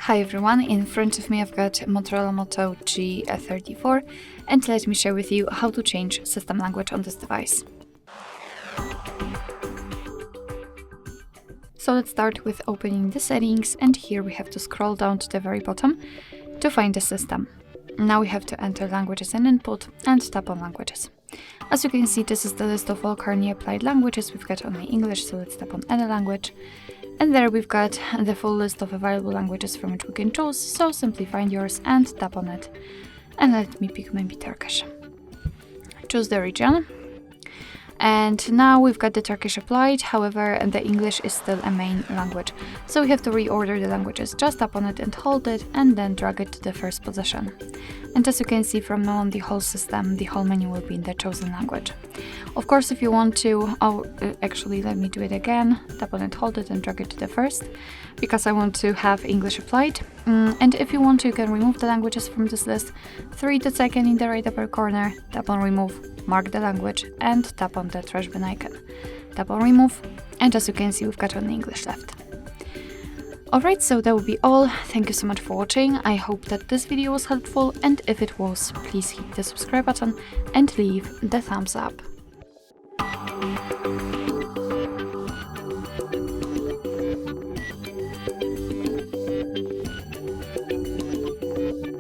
Hi everyone, in front of me I've got Motorola Moto G34 and let me share with you how to change system language on this device. So let's start with opening the settings, and here we have to scroll down to the very bottom to find the system. Now we have to enter languages and input and tap on languages. As you can see, this is the list of all currently applied languages. We've got only English, so let's tap on any language. And there we've got the full list of available languages from which we can choose, so simply find yours and tap on it. And let me pick maybe Turkish. Choose the region. And now we've got the Turkish applied, however, the English is still a main language. So we have to reorder the languages. Just tap on it and hold it, and then drag it to the first position. And as you can see, from now on the whole system, the whole menu will be in the chosen language. Of course, if you want to, actually let me do it again. Tap on it, hold it, and drag it to the first, because I want to have English applied. And if you want to, you can remove the languages from this list. 3 dots icon in the right upper corner, tap on remove, mark the language, and tap on the trash bin icon. Tap on remove, and as you can see, we've got only English left. Alright, so that will be all. Thank you so much for watching. I hope that this video was helpful, and if it was, please hit the subscribe button and leave the thumbs up.